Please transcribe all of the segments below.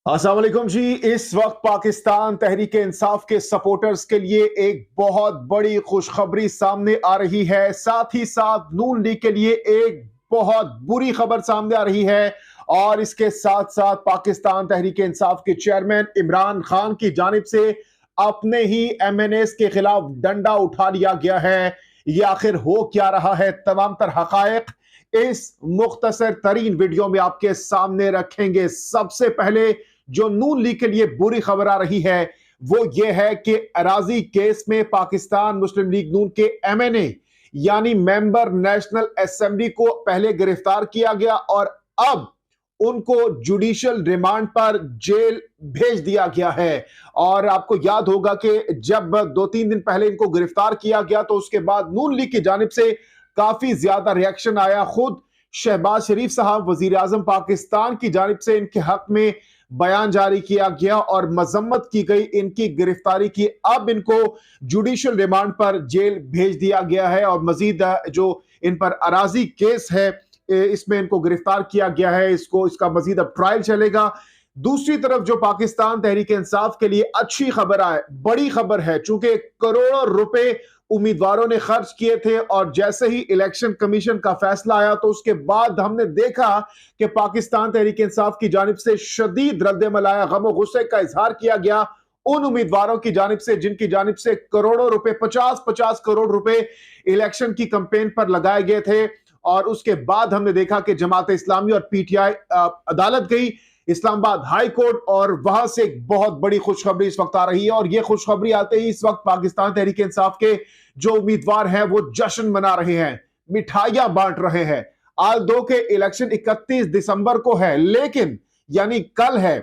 अस्सलाम वालेकुम जी। इस वक्त पाकिस्तान तहरीक इंसाफ के सपोर्टर्स के लिए एक बहुत बड़ी खुशखबरी सामने आ रही है। साथ ही साथ नून लीग के लिए एक बहुत बुरी खबर सामने आ रही है। और इसके साथ साथ पाकिस्तान तहरीक इंसाफ के चेयरमैन इमरान खान की जानिब से अपने ही एमएनएस के खिलाफ डंडा उठा लिया गया है। ये आखिर हो क्या रहा है, तमाम तर हकायक इस मुख्तसर तरीन वीडियो में आपके सामने रखेंगे। सबसे पहले जो नून लीग के लिए बुरी खबर आ रही है वो ये है कि अराजी केस में पाकिस्तान मुस्लिम लीग नून के एमएनए यानी मेंबर नेशनल असेंबली को पहले गिरफ्तार किया गया और अब उनको जुडिशियल रिमांड पर जेल भेज दिया गया है। और आपको याद होगा कि जब 2-3 दिन पहले इनको गिरफ्तार किया गया तो उसके बाद नून लीग की जानिब से काफी ज्यादा रिएक्शन आया। खुद शहबाज शरीफ साहब वजीर आजम पाकिस्तान की जानिब से इनके हक में बयान जारी किया गया और मजम्मत की गई इनकी गिरफ्तारी की। अब इनको जुडिशियल रिमांड पर जेल भेज दिया गया है और मजीद जो इन पर अराजी केस है इसमें इनको गिरफ्तार किया गया है। इसका मजीद अब ट्रायल चलेगा। दूसरी तरफ जो पाकिस्तान तहरीक इंसाफ के लिए अच्छी खबर है, बड़ी खबर है, चूंकि करोड़ों रुपए उम्मीदवारों ने खर्च किए थे और जैसे ही इलेक्शन कमीशन का फैसला आया तो उसके बाद हमने देखा कि पाकिस्तान तहरीक इंसाफ की जानिब से शदीद रद्दमल आया, गम और गुस्से का इजहार किया गया उन उम्मीदवारों की जानिब से जिनकी जानिब से करोड़ों रुपए, 50-50 करोड़ रुपए इलेक्शन की कैंपेन पर लगाए गए थे। और उसके बाद हमने देखा कि जमात इस्लामी और पीटीआई अदालत गई, इस्लामाबाद हाई कोर्ट, और वहां से एक बहुत बड़ी खुशखबरी इस वक्त आ रही है। और यह खुशखबरी आते ही इस वक्त पाकिस्तान तहरीक इंसाफ के जो उम्मीदवार हैं वो जश्न मना रहे हैं, मिठाइयां बांट रहे हैं। आल दो के इलेक्शन 31 दिसंबर को है, लेकिन यानी कल है,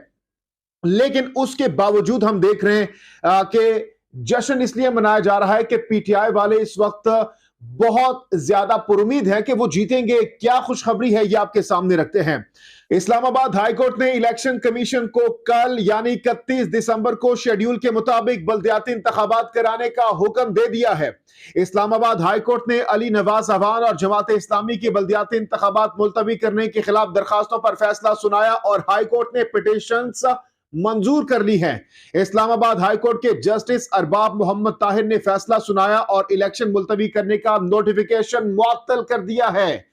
लेकिन उसके बावजूद हम देख रहे हैं कि जश्न इसलिए मनाया जा रहा है कि पीटीआई वाले इस वक्त बहुत ज्यादा पुरुमीद है कि वो जीतेंगे। क्या खुशखबरी है ये आपके सामने रखते हैं। इस्लामाबाद हाईकोर्ट ने इलेक्शन कमीशन को कल यानी 31 दिसंबर को शेड्यूल के मुताबिक बल्दियाती इंतखाबात कराने का हुक्म दे दिया है। इस्लामाबाद हाईकोर्ट ने अली नवाज अवान और जमात इस्लामी की बल्दियाती इंतखाबात मुलतवी करने के खिलाफ दरखास्तों पर फैसला सुनाया और हाईकोर्ट ने पिटीशंस मंजूर कर ली है। इस्लामाबाद हाईकोर्ट के जस्टिस अरबाब मोहम्मद ताहिर ने फैसला सुनाया और इलेक्शन मुलतवी करने का नोटिफिकेशन मुअत्तल कर दिया है।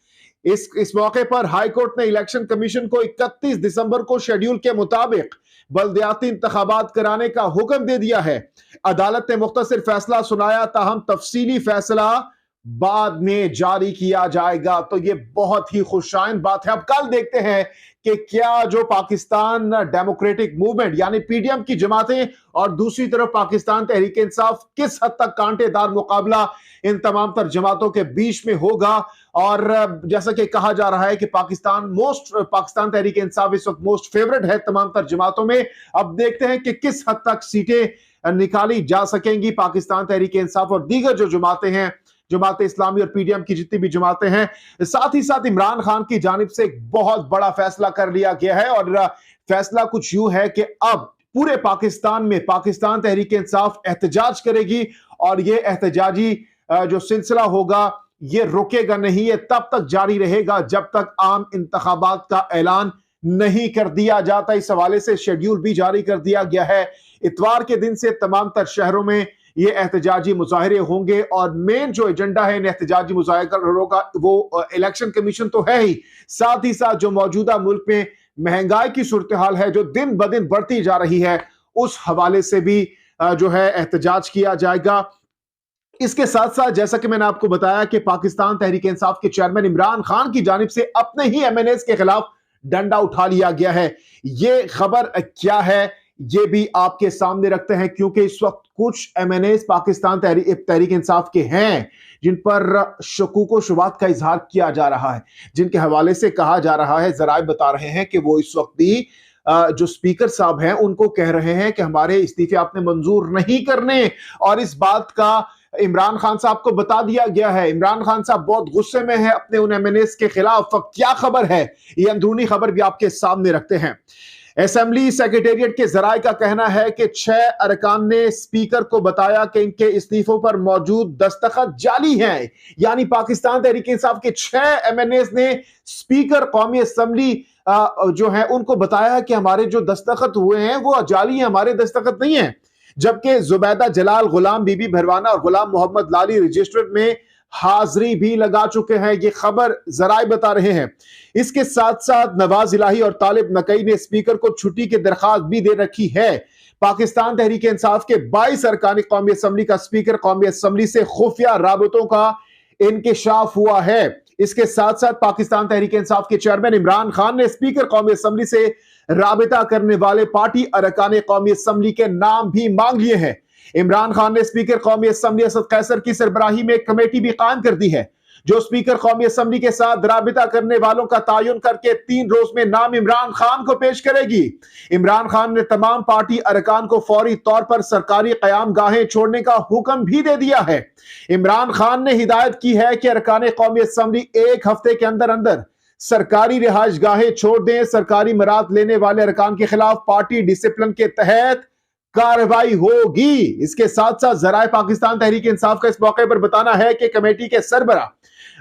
इस मौके पर हाईकोर्ट ने इलेक्शन कमीशन को 31 दिसंबर को शेड्यूल के मुताबिक बल्दियाती इंतखाबात कराने का हुक्म दे दिया है। अदालत ने मुख्तसर फैसला सुनाया, ताहम तफसीली फैसला बाद में जारी किया जाएगा। तो ये बहुत ही खुशाइन बात है। अब कल देखते हैं कि क्या जो पाकिस्तान डेमोक्रेटिक मूवमेंट यानी पीडीएम की जमातें और दूसरी तरफ पाकिस्तान तहरीक इंसाफ किस हद तक कांटेदार मुकाबला इन तमाम तर जमातों के बीच में होगा। और जैसा कि कहा जा रहा है कि पाकिस्तान तहरीक इंसाफ इस वक्त मोस्ट फेवरेट है तमाम तर जमातों में। अब देखते हैं कि किस हद तक सीटें निकाली जा सकेंगी। पाकिस्तान तहरीक इंसाफ और दीगर जो जमातें हैं, जमात इस्लामी और पीडीएम की जितनी भी जमातें हैं, साथ ही साथ इमरान खान की जानिब से एक बहुत बड़ा फैसला कर लिया गया है। और फैसला कुछ यूं है कि अब पूरे पाकिस्तान में पाकिस्तान तहरीक इंसाफ एहतजाज करेगी और ये एहतजाजी जो सिलसिला होगा ये रुकेगा नहीं, ये तब तक जारी रहेगा जब तक आम इंतखाबात का ऐलान नहीं कर दिया जाता। इस हवाले से शेड्यूल भी जारी कर दिया गया है। इतवार के दिन से तमाम तर शहरों में ये एहतजाजी मुजाहरे होंगे और मेन जो एजेंडा है इन एहतजाजी मुजाहरों का वो इलेक्शन कमीशन तो है ही, साथ ही साथ जो मौजूदा मुल्क में महंगाई की सूरत हाल है जो दिन ब दिन बढ़ती जा रही है उस हवाले से भी जो है एहतजाज किया जाएगा। इसके साथ साथ जैसा कि मैंने आपको बताया कि पाकिस्तान तहरीक इंसाफ के चेयरमैन इमरान खान की जानिब से अपने ही एमएनएस के खिलाफ डंडा उठा लिया गया है। ये खबर क्या है ये भी आपके सामने रखते हैं, क्योंकि इस वक्त कुछ एमएनएस पाकिस्तान तहरीक इंसाफ के हैं जिन पर शकूक व शुबात का इजहार किया जा रहा है, जिनके हवाले से कहा जा रहा है, जराए बता रहे हैं कि वो इस वक्त भी जो स्पीकर साहब हैं उनको कह रहे हैं कि हमारे इस्तीफे आपने मंजूर नहीं करने। और इस बात का इमरान खान साहब को बता दिया गया है। इमरान खान साहब बहुत गुस्से में है अपने उन एमएनएस के खिलाफ। क्या खबर है ये अंदरूनी खबर भी आपके सामने रखते हैं। असेंबली सेक्रेटेरिएट के जराये का कहना है कि 6 अरकान ने स्पीकर को बताया कि इनके इस्तीफों पर मौजूद दस्तखत जाली हैं। यानी पाकिस्तान तहरीक इंसाफ के 6 एमएनएस ने स्पीकर कौमी असेंबली जो है उनको बताया कि हमारे जो दस्तखत हुए हैं वो जाली हैं, हमारे दस्तखत नहीं है। जबकि जुबैदा जलाल, गुलाम बीबी भरवाना और गुलाम मोहम्मद लाली रजिस्टर्ड में हाजिरी भी लगा चुके हैं। ये खबर जराए बता रहे हैं। इसके साथ साथ नवाज इलाही और तालिब नकई ने स्पीकर को छुट्टी की दरखास्त भी दे रखी है। पाकिस्तान तहरीक इंसाफ के 22 अरकान कौमी असम्बली का स्पीकर कौमी असम्बली से खुफिया राबतों का इंकिशाफ हुआ है। इसके साथ साथ पाकिस्तान तहरीक इंसाफ के चेयरमैन इमरान खान ने स्पीकर कौमी असम्बली से राबिता करने वाले पार्टी अरकान कौमी असम्बली के नाम भी मांग लिए हैं। इमरान खान ने स्पीकर कौमी असम्बली असद कैसर की सरबराही में एक कमेटी भी कायम कर दी है जो स्पीकर कौमी असम्बली के साथ राबिता करने वालों का तयन करके 3 रोज में नाम इमरान खान को पेश करेगी। इमरान खान ने तमाम पार्टी अरकान को फौरी तौर पर सरकारी कयाम गाहें छोड़ने का हुक्म भी दे दिया है। इमरान खान ने हिदायत की है कि अरकान कौमी असम्बली 1 हफ्ते के अंदर अंदर सरकारी रिहाइश गाहें छोड़ दें। सरकारी मराद लेने वाले अरकान के खिलाफ पार्टी डिसिप्लिन के तहत कार्रवाई होगी। इसके साथ साथ जराए पाकिस्तान तहरीक इंसाफ का इस मौके पर बताना है कि कमेटी के सरबरा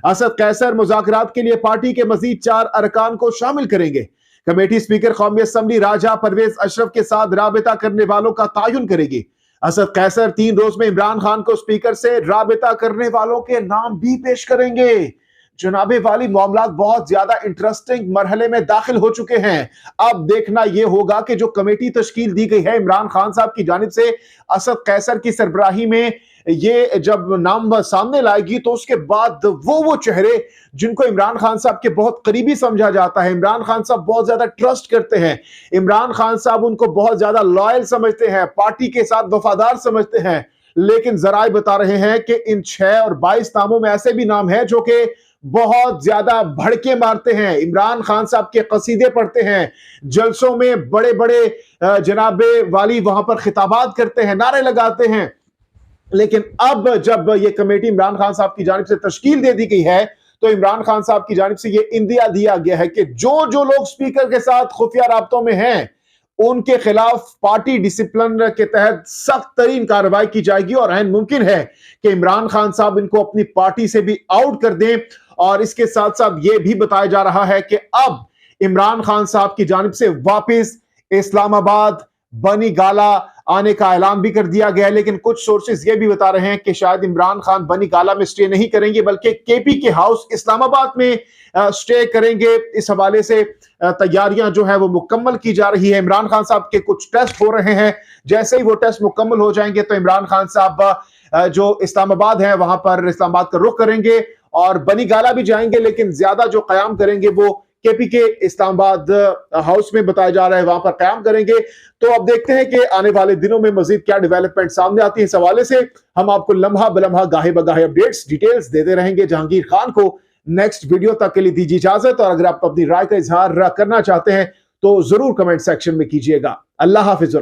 असद कैसर मुज़ाकरात के लिए पार्टी के मजीद 4 अरकान को शामिल करेंगे। कमेटी स्पीकर कौमी असम्बली राजा परवेज अशरफ के साथ राबिता करने वालों का तयन करेगी। असद कैसर 3 रोज में इमरान खान को स्पीकर से राबिता करने वालों के नाम भी पेश करेंगे। जनाबे वाली मामला बहुत ज्यादा इंटरेस्टिंग मरहले में दाखिल हो चुके हैं। अब देखना यह होगा कि जो कमेटी तश्कील दी गई है इमरान खान साहब की जानिब से असद कैसर की सरबराही में, ये जब नाम सामने लाएगी तो उसके बाद वो चेहरे जिनको इमरान खान साहब के बहुत करीबी समझा जाता है, इमरान खान साहब बहुत ज्यादा ट्रस्ट करते हैं, इमरान खान साहब उनको बहुत ज्यादा लॉयल समझते हैं, पार्टी के साथ वफादार समझते हैं, लेकिन जराए बता रहे हैं कि इन 6 और 22 नामों में ऐसे भी नाम हैं जो कि बहुत ज्यादा भड़के मारते हैं, इमरान खान साहब के कसीदे पढ़ते हैं, जलसों में बड़े बड़े जनाबे वाली वहां पर खिताबात करते हैं, नारे लगाते हैं। लेकिन अब जब ये कमेटी इमरान खान साहब की जानिब से तश्कील दे दी गई है तो इमरान खान साहब की जानिब से ये इंदिया दिया गया है कि जो जो लोग स्पीकर के साथ खुफिया राब्तों में हैं उनके खिलाफ पार्टी डिसिप्लिन के तहत सख्त तरीन कार्रवाई की जाएगी और अहम मुमकिन है कि इमरान खान साहब इनको अपनी पार्टी से भी आउट कर दें। और इसके साथ साथ ये भी बताया जा रहा है कि अब इमरान खान साहब की जानिब से वापस इस्लामाबाद, बनी गाला आने का ऐलान भी कर दिया गया है। लेकिन कुछ सोर्सेज ये भी बता रहे हैं कि शायद इमरान खान बनी गाला में स्टे नहीं करेंगे बल्कि केपी के हाउस इस्लामाबाद में स्टे करेंगे। इस हवाले से तैयारियां जो है वो मुकम्मल की जा रही है। इमरान खान साहब के कुछ टेस्ट हो रहे हैं, जैसे ही वो टेस्ट मुकम्मल हो जाएंगे तो इमरान खान साहब जो इस्लामाबाद है वहां पर इस्लामाबाद का रुख करेंगे और बनी गाला भी जाएंगे, लेकिन ज्यादा जो कयाम करेंगे वो केपी के इस्लामाबाद हाउस में बताया जा रहा है, वहां पर कयाम करेंगे। तो अब देखते हैं कि आने वाले दिनों में मजीद क्या डेवलपमेंट सामने आती है। इस हवाले से हम आपको लम्हा बलम्हा गाहे बगाहे अपडेट्स डिटेल्स देते रहेंगे। जहांगीर खान को नेक्स्ट वीडियो तक के लिए दीजिए इजाजत और अगर आप अपनी राय का इजहार करना चाहते हैं तो जरूर कमेंट सेक्शन में कीजिएगा। अल्लाह हाफिज।